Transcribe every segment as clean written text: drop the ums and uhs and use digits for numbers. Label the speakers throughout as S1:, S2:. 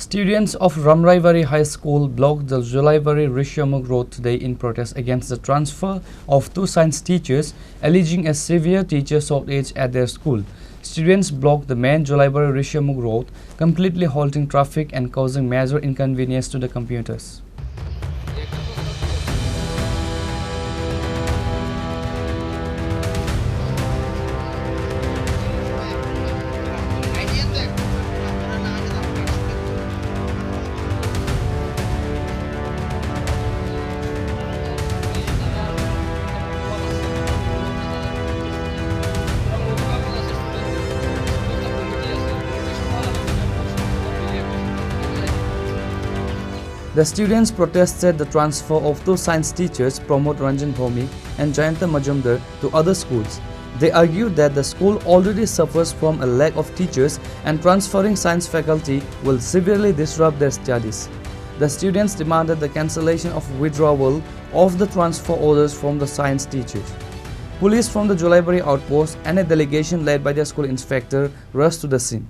S1: Students of Ramraibari High School blocked the Jolaibari-Rishyamukh road today in protest against the transfer of two science teachers, alleging a severe teacher shortage at their school. Students blocked the main Jolaibari-Rishyamukh road, completely halting traffic and causing major inconvenience to the commuters. The students protested the transfer of two science teachers, Pramod Ranjan Bhomik and Jayanta Majumdar, to other schools. They argued that the school already suffers from a lack of teachers and transferring science faculty will severely disrupt their studies. The students demanded the cancellation of withdrawal of the transfer orders from the science teachers. Police from the Jolaibari outpost and a delegation led by the school inspector rushed to the scene.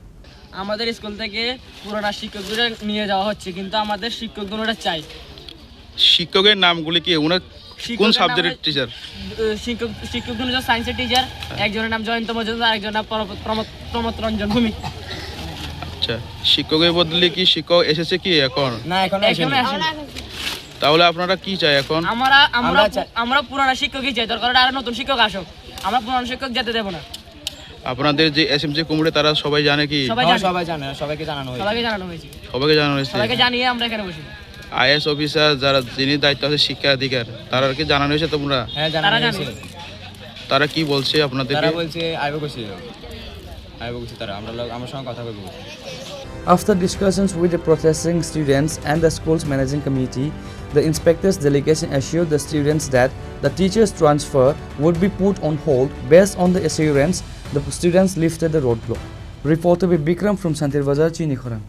S2: আমাদের school থেকে পুরোটা শিক্ষকদের নিয়ে যাওয়া হচ্ছে কিন্তু আমাদের শিক্ষকগণরা চাই
S3: শিক্ষকের নামগুলি কি ওনার কোন সাবজেক্টের টিচার
S2: শিক্ষকগণ হচ্ছে সায়েন্সের টিচার একজনের নাম জয়ন্ত মজুমদার আরেকজনের নাম প্রমোদ রঞ্জন ভূমিক
S3: আচ্ছা শিক্ষকের বদলে কি শিক্ষক এসেছে কি এখন
S2: না এখনো আসেনি
S3: তাহলে আপনারা কি চাই এখন
S2: আমরা পুরোটা শিক্ষকই চাই দরকার আর নতুন শিক্ষক আসুক আমরা পুরনো শিক্ষক যেতে দেব না
S3: আপনাদের যে এসএমজি কমিটি তারা সবাই জানে কি
S2: সবাই জানে সবাইকে জানানো হয়েছে সবাইকে জানিয়ে আমরা এখানে বসি
S3: আইএস অফিসার যারা যিনি দায়িত্ব আছে শিক্ষা অধিকার তারা কি জানানো হয়েছে তোমরা
S2: হ্যাঁ জানানো হয়েছে
S3: তারা কি বলছে আপনাদের
S4: তারা বলছে আইবো তারা আমার সঙ্গে কথা বলবো
S1: After discussions with the protesting students and the school's managing committee, the inspector's delegation assured the students that the teachers' transfer would be put on hold. Based on the assurance, the students lifted the roadblock. Reporter by Bikram from Santir Bazar, Chini, Khorang.